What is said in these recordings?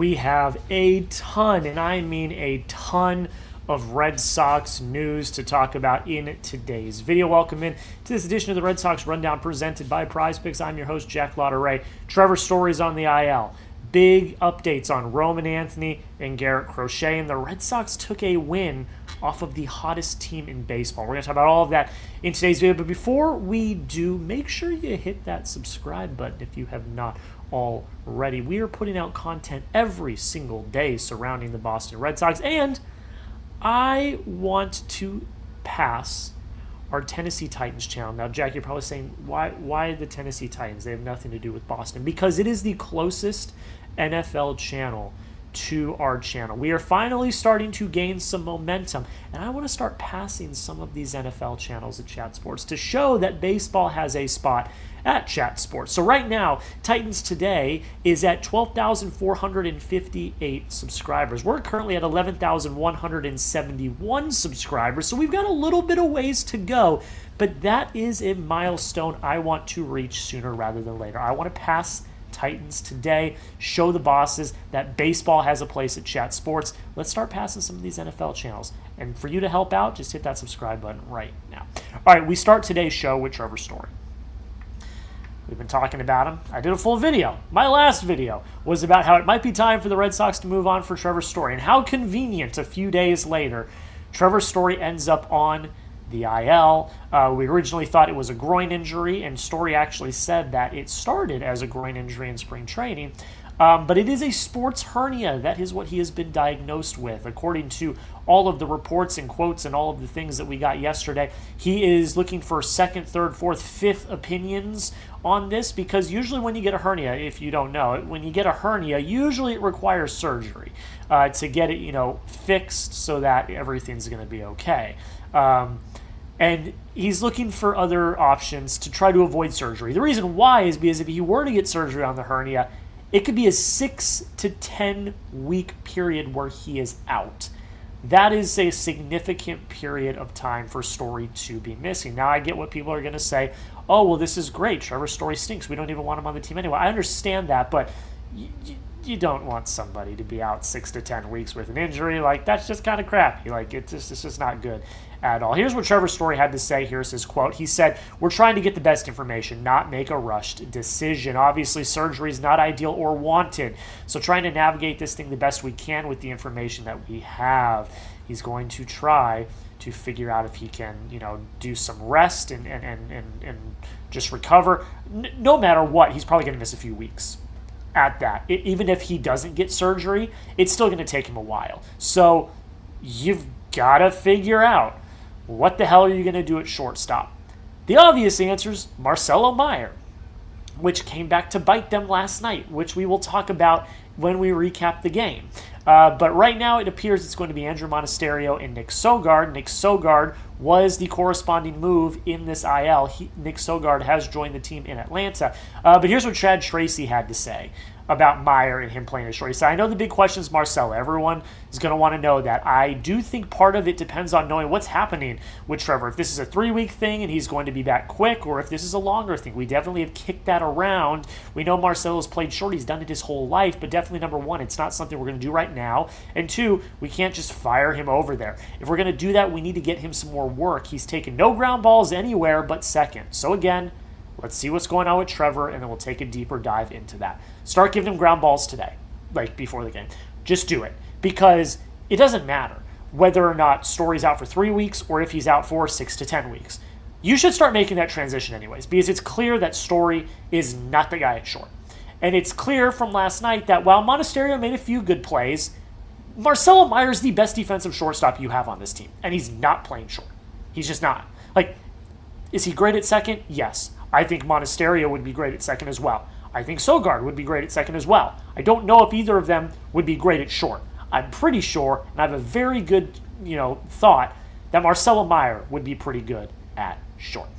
we have a ton, and I mean a ton, of Red Sox news to talk about in today's video. Welcome in to this edition of the Red Sox Rundown presented by Prize Picks. I'm your host, Jack Lauderay. Trevor Story's on the IL. Big updates on Roman Anthony and Garrett Crochet, and the Red Sox took a win off of the hottest team in baseball. We're going to talk about all of that in today's video, but before we do, make sure you hit that subscribe button if you have not already. We are putting out content every single day surrounding the Boston Red Sox, and I want to pass our Tennessee Titans channel. Now, Jack, you're probably saying, why the Tennessee Titans? They have nothing to do with Boston. Because it is the closest NFL channel to our channel. We are finally starting to gain some momentum, and I want to start passing some of these NFL channels at Chat Sports to show that baseball has a spot at Chat Sports. So right now, Titans Today is at 12,458 subscribers. We're currently at 11,171 subscribers, so we've got a little bit of ways to go, but that is a milestone I want to reach sooner rather than later. I want to pass Titans Today, show the bosses that baseball has a place at Chat Sports. Let's start passing some of these NFL channels. And for you to help out, just hit that subscribe button right now. All right, we start today's show with Trevor Story. We've been talking about him. I did a full video. My last video was about how it might be time for the Red Sox to move on for Trevor Story, and how convenient a few days later, Trevor Story ends up on the IL. We originally thought it was a groin injury, and Story actually said that it started as a groin injury in spring training. But it is a sports hernia. That is what he has been diagnosed with. According to all of the reports and quotes and all of the things that we got yesterday, he is looking for second, third, fourth, fifth opinions on this, because usually when you get a hernia, if you don't know it, when you get a hernia, usually it requires surgery to get it, fixed so that everything's going to be okay. And he's looking for other options to try to avoid surgery. The reason why is because if he were to get surgery on the hernia, it could be a 6 to 10 week period where he is out. That is a significant period of time for Story to be missing. Now, I get what people are going to say. Oh, well, this is great. Trevor Story stinks. We don't even want him on the team anyway. I understand that, but you don't want somebody to be out 6 to 10 weeks with an injury. Like, that's just kind of crappy. Like, it's just not good at all. Here's what Trevor Story had to say. Here's his quote. He said, "We're trying to get the best information, not make a rushed decision. Obviously, surgery is not ideal or wanted, so trying to navigate this thing the best we can with the information that we have." He's going to try to figure out if he can, do some rest and just recover. No matter what, he's probably going to miss a few weeks at that. Even if he doesn't get surgery, it's still going to take him a while. So you've got to figure out, what the hell are you going to do at shortstop? The obvious answer is Marcelo Meyer, which came back to bite them last night, which we will talk about when we recap the game. But right now it appears it's going to be Andrew Monasterio and Nick Sogard. Nick Sogard was the corresponding move in this IL. Nick Sogard has joined the team in Atlanta. But here's what Tracy had to say about Meyer and him playing a short. He said, "I know the big question is Marcelo. Everyone is going to want to know that. I do think part of it depends on knowing what's happening with Trevor. If this is a 3-week thing and he's going to be back quick, or if this is a longer thing. We definitely have kicked that around. We know Marcelo's played short. He's done it his whole life, but definitely, number one, it's not something we're going to do right now. And two, we can't just fire him over there. If we're going to do that, we need to get him some more work. He's taken no ground balls anywhere but second. So again, let's see what's going on with Trevor, and then we'll take a deeper dive into that. Start giving him ground balls today, like before the game. Just do it, because it doesn't matter whether or not Story's out for 3 weeks or if he's out for 6 to 10 weeks. You should start making that transition anyways, because it's clear that Story is not the guy at short. And it's clear from last night that while Monasterio made a few good plays, Marcelo Meyer is the best defensive shortstop you have on this team, and he's not playing short. He's just not. Like, is he great at second? Yes. I think Monasterio would be great at second as well. I think Sogard would be great at second as well. I don't know if either of them would be great at short. I'm pretty sure, and I have a very good, thought that Marcelo Meyer would be pretty good at short.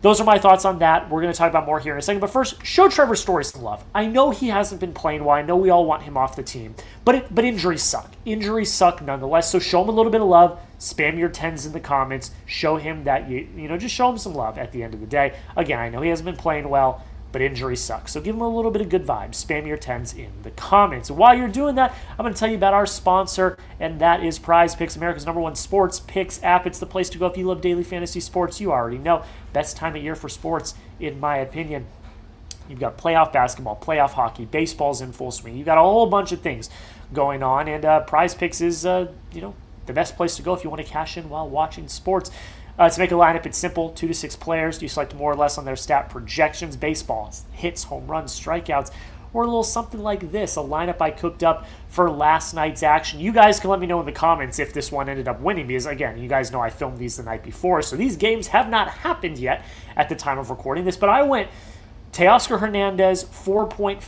Those are my thoughts on that. We're going to talk about more here in a second. But first, show Trevor Story some love. I know he hasn't been playing well. I know we all want him off the team. But injuries suck. Injuries suck nonetheless. So show him a little bit of love. Spam your 10s in the comments. Show him that, just show him some love at the end of the day. Again, I know he hasn't been playing well, but injuries suck. So give them a little bit of good vibes. Spam your 10s in the comments. While you're doing that, I'm going to tell you about our sponsor, and that is Prize Picks, America's #1 sports picks app. It's the place to go if you love daily fantasy sports. You already know. Best time of year for sports, in my opinion. You've got playoff basketball, playoff hockey, baseball's in full swing. You've got a whole bunch of things going on, and Prize Picks is, the best place to go if you want to cash in while watching sports. To make a lineup, it's simple. 2 to 6 players. You select more or less on their stat projections, baseballs, hits, home runs, strikeouts, or a little something like this, a lineup I cooked up for last night's action. You guys can let me know in the comments if this one ended up winning, because, again, you guys know I filmed these the night before, so these games have not happened yet at the time of recording this, but I went Teoscar Hernandez,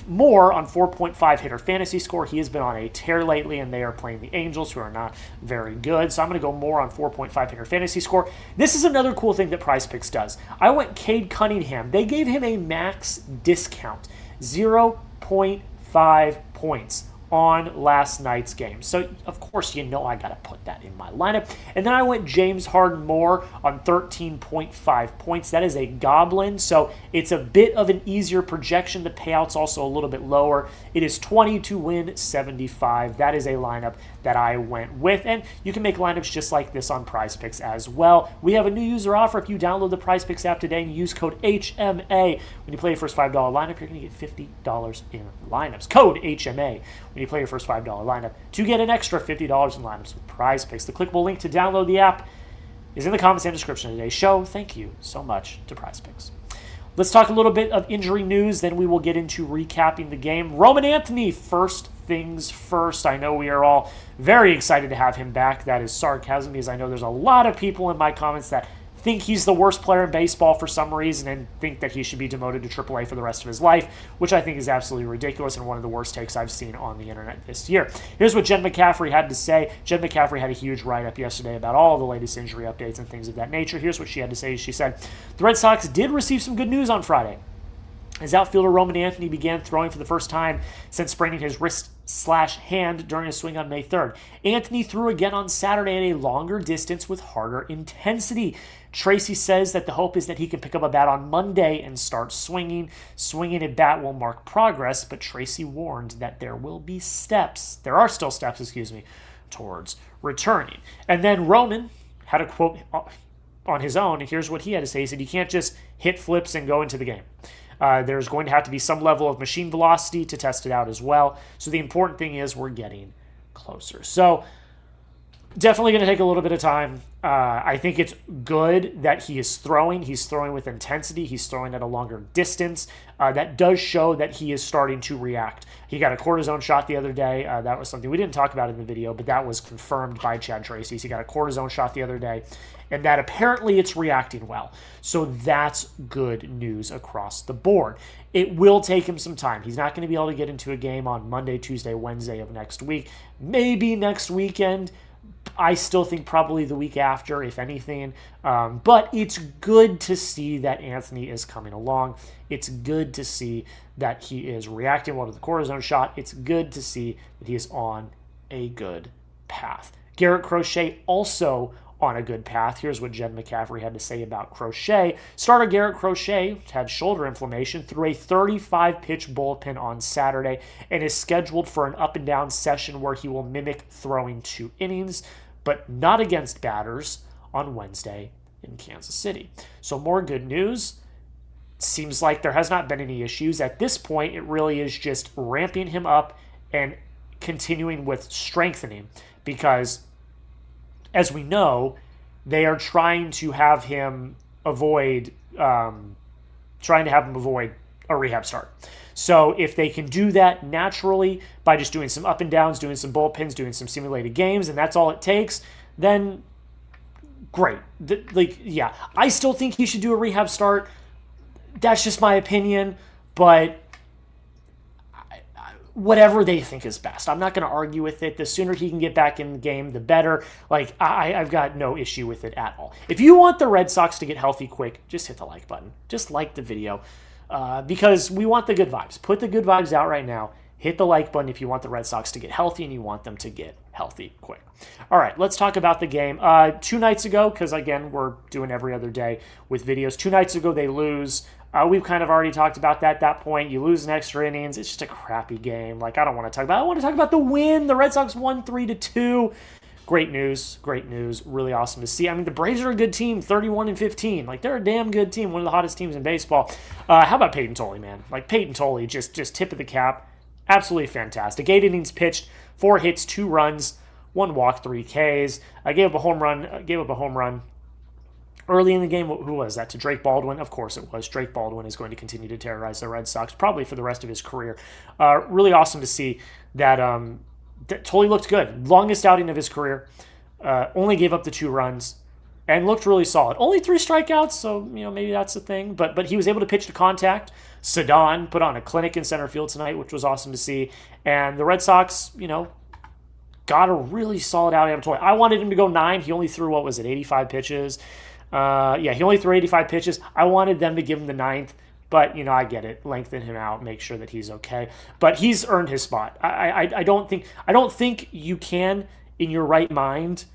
more on 4.5 hitter fantasy score. He has been on a tear lately, and they are playing the Angels, who are not very good. So I'm going to go more on 4.5 hitter fantasy score. This is another cool thing that Prize Picks does. I went Cade Cunningham. They gave him a max discount, 0.5 points on last night's game. So, of course, I got to put that in my lineup. And then I went James Harden Moore on 13.5 points. That is a goblin, so it's a bit of an easier projection. The payout's also a little bit lower. It is 20 to win 75. That is a lineup that I went with. And you can make lineups just like this on Prize Picks as well. We have a new user offer. If you download the Prize Picks app today and use code HMA, when you play your first $5 lineup, you're going to get $50 in lineups. Code HMA when you play your first $5 lineup to get an extra $50 in lineups with Prize Picks. The clickable link to download the app is in the comments and description of today's show. Thank you so much to Prize Picks. Let's talk a little bit of injury news, then we will get into recapping the game. Roman Anthony, first things first. I know we are all very excited to have him back. That is sarcasm, because I know there's a lot of people in my comments that think he's the worst player in baseball for some reason and think that he should be demoted to AAA for the rest of his life, which I think is absolutely ridiculous and one of the worst takes I've seen on the internet this year. Here's what Jen McCaffrey had to say. Jen McCaffrey had a huge write-up yesterday about all the latest injury updates and things of that nature. Here's what she had to say. She said, the Red Sox did receive some good news on Friday, as outfielder Roman Anthony began throwing for the first time since spraining his wrist/hand during a swing on May 3rd. Anthony threw again on Saturday at a longer distance with harder intensity. Tracy says that the hope is that he can pick up a bat on Monday and start swinging. Swinging a bat will mark progress, but Tracy warned that there will be steps. There are still steps, towards returning. And then Roman had a quote on his own, and here's what he had to say. He said, you can't just hit flips and go into the game. There's going to have to be some level of machine velocity to test it out as well. So the important thing is we're getting closer. So definitely going to take a little bit of time. I think it's good that he is throwing. He's throwing with intensity. He's throwing at a longer distance. That does show that he is starting to react. He got a cortisone shot the other day. That was something we didn't talk about in the video, but that was confirmed by Chad Tracy. He got a cortisone shot the other day, and that apparently it's reacting well. So that's good news across the board. It will take him some time. He's not going to be able to get into a game on Monday, Tuesday, Wednesday of next week. Maybe next weekend. I still think probably the week after, if anything. But it's good to see that Anthony is coming along. It's good to see that he is reacting well to the cortisone shot. It's good to see that he is on a good path. Garrett Crochet also on a good path. Here's what Jen McCaffrey had to say about Crochet. Starter Garrett Crochet had shoulder inflammation, threw a 35-pitch bullpen on Saturday and is scheduled for an up-and-down session where he will mimic throwing 2 innings, but not against batters on Wednesday in Kansas City. So more good news. Seems like there has not been any issues. At this point, it really is just ramping him up and continuing with strengthening, because as we know, they are trying to have him avoid a rehab start. So if they can do that naturally by just doing some up and downs, doing some bullpens, doing some simulated games, and that's all it takes, then great. I still think he should do a rehab start. That's just my opinion, but whatever they think is best. I'm not going to argue with it. The sooner he can get back in the game, the better. I've got no issue with it at all. If you want the Red Sox to get healthy quick, just hit the like button. Just like the video, because we want the good vibes. Put the good vibes out right now. hit the like button if you want the Red Sox to get healthy and you want them to get healthy quick. All right, let's talk about the game. 2 nights ago, because again, we're doing every other day with videos. 2 nights ago, they lose. We've kind of already talked about that at that point. You lose in extra innings. It's just a crappy game. Like, I don't want to talk about it. I want to talk about the win. The Red Sox won 3-2. Great news. Great news. Really awesome to see. I mean, the Braves are a good team, 31-15. Like, they're a damn good team, one of the hottest teams in baseball. How about Peyton Tolley, man? Like, Peyton Tolley, just tip of the cap. Absolutely fantastic. 8 innings pitched, 4 hits, 2 runs, 1 walk, 3 Ks. Gave up a home run. Early in the game, who was that? To Drake Baldwin? Of course it was. Drake Baldwin is going to continue to terrorize the Red Sox, probably for the rest of his career. Really awesome to see that, that Tolley looked good. Longest outing of his career. Only gave up the 2 runs and looked really solid. Only 3 strikeouts, so maybe that's the thing. But he was able to pitch to contact. Sadan put on a clinic in center field tonight, which was awesome to see. And the Red Sox, got a really solid outing out of Tolley. I wanted him to go 9. He only threw, 85 pitches? He only threw 85 pitches. I wanted them to give him the 9th, but, I get it. Lengthen him out, make sure that he's okay. But he's earned his spot. I don't think you can, in your right mind,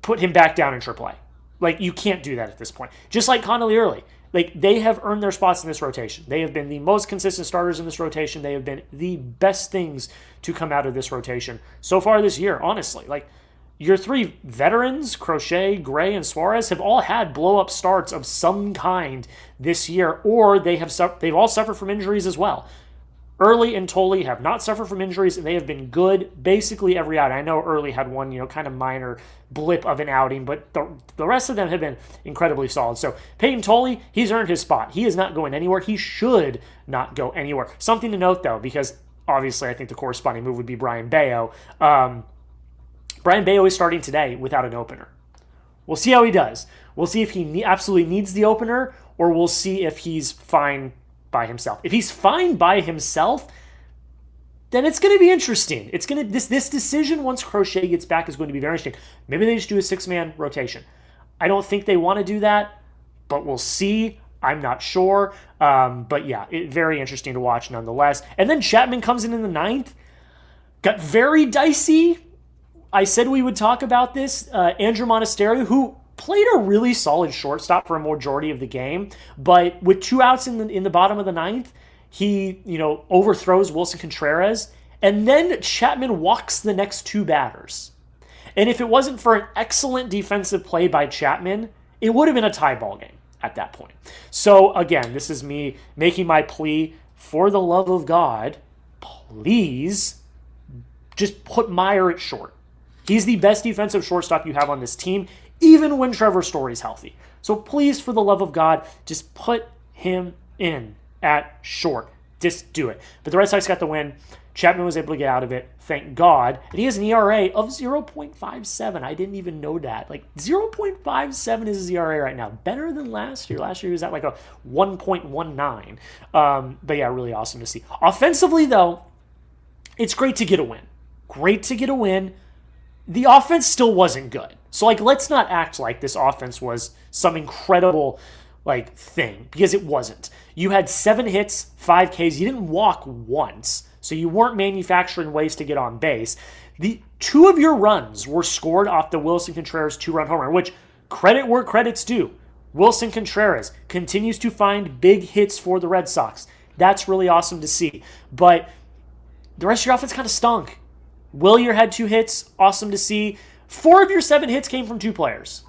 put him back down in AAA. Like, you can't do that at this point. Just like Connolly Early. Like, they have earned their spots in this rotation. They have been the most consistent starters in this rotation. They have been the best things to come out of this rotation so far this year, honestly. Like, your 3 veterans, Crochet, Gray, and Suarez, have all had blow-up starts of some kind this year, or they've all suffered from injuries as well. Early and Tolley have not suffered from injuries, and they have been good basically every outing. I know Early had one, kind of minor blip of an outing, but the rest of them have been incredibly solid. So Peyton Tolley, he's earned his spot. He is not going anywhere. He should not go anywhere. Something to note, though, because obviously I think the corresponding move would be Brian Bayo. Brian Bayo is starting today without an opener. We'll see how he does. We'll see if he absolutely needs the opener, or we'll see if he's fine by himself. If he's fine by himself, then it's going to be interesting. This decision once Crochet gets back is going to be very interesting. Maybe they just do a 6-man rotation. I don't think they want to do that, but we'll see. I'm not sure. But yeah, very interesting to watch nonetheless. And then Chapman comes in the 9th. Got very dicey. I said we would talk about this. Andrew Monasterio, who played a really solid shortstop for a majority of the game, but with 2 outs in the bottom of the 9th, he overthrows Wilson Contreras, and then Chapman walks the next 2 batters. And if it wasn't for an excellent defensive play by Chapman, it would have been a tie ball game at that point. So again, this is me making my plea, for the love of God, please just put Meyer at short. He's the best defensive shortstop you have on this team, even when Trevor Story's healthy. So please, for the love of God, just put him in at short. Just do it. But the Red Sox got the win. Chapman was able to get out of it, thank God. And he has an ERA of 0.57. I didn't even know that. Like, 0.57 is his ERA right now. Better than last year. Last year he was at like a 1.19. But yeah, really awesome to see. Offensively, though, it's great to get a win. Great to get a win. The offense still wasn't good. So, let's not act like this offense was some incredible, thing, because it wasn't. You had 7 hits, 5 Ks. You didn't walk once, so you weren't manufacturing ways to get on base. The 2 of your runs were scored off the Wilson Contreras 2-run home run, which, credit where credit's due. Wilson Contreras continues to find big hits for the Red Sox. That's really awesome to see. But the rest of your offense kind of stunk. Willier had 2 hits, awesome to see. 4 of your 7 hits came from 2 players.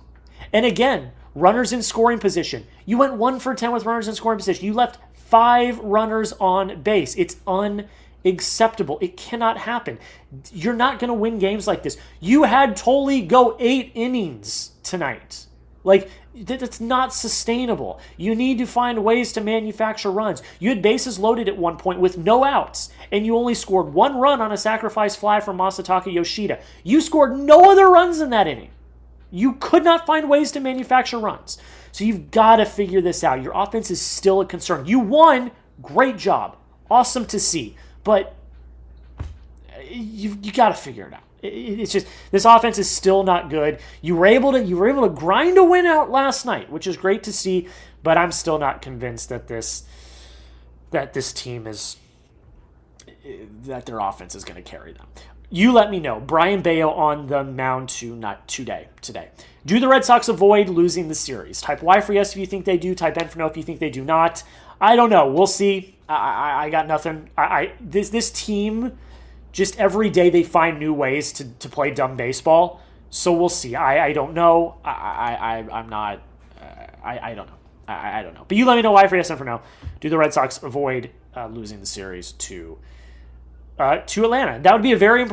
And again, runners in scoring position. You went 1 for 10 with runners in scoring position. You left 5 runners on base. It's unacceptable. It cannot happen. You're not going to win games like this. You had Tolley go 8 innings tonight. That's not sustainable. You need to find ways to manufacture runs. You had bases loaded at one point with no outs, and you only scored 1 run on a sacrifice fly from Masataka Yoshida. You scored no other runs in that inning. You could not find ways to manufacture runs. So you've got to figure this out. Your offense is still a concern. You won. Great job. Awesome to see. But you got to figure it out. It's just, this offense is still not good. You were able to grind a win out last night, which is great to see, but I'm still not convinced that this team is that their offense is going to carry them. You let me know. Brian Bayo on the mound today. Do the Red Sox avoid losing the series? Type Y for yes if you think they do. Type N for no if you think they do not. I don't know. We'll see. I got nothing. This team, just every day they find new ways to play dumb baseball. So we'll see. I don't know. I'm not. I don't know. I don't know. But you let me know. Y for yes and for no. Do the Red Sox avoid losing the series to Atlanta? That would be a very,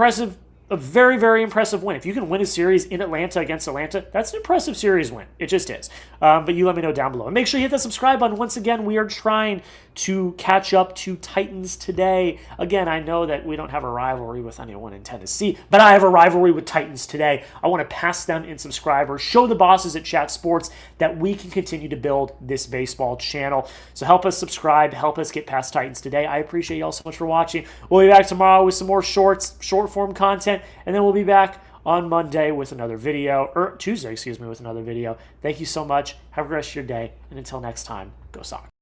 very impressive win. If you can win a series in Atlanta against Atlanta, that's an impressive series win. It just is. But you let me know down below. And make sure you hit that subscribe button. Once again, we are trying to catch up to Titans today. Again, I know that we don't have a rivalry with anyone in Tennessee, but I have a rivalry with Titans today. I want to pass them in subscribers, show the bosses at Chat Sports that we can continue to build this baseball channel. So help us subscribe, help us get past Titans today. I appreciate you all so much for watching. We'll be back tomorrow with some more short form content, and then we'll be back on Monday with another video, or Tuesday, with another video. Thank you so much. Have a great rest of your day, and until next time, go Sox.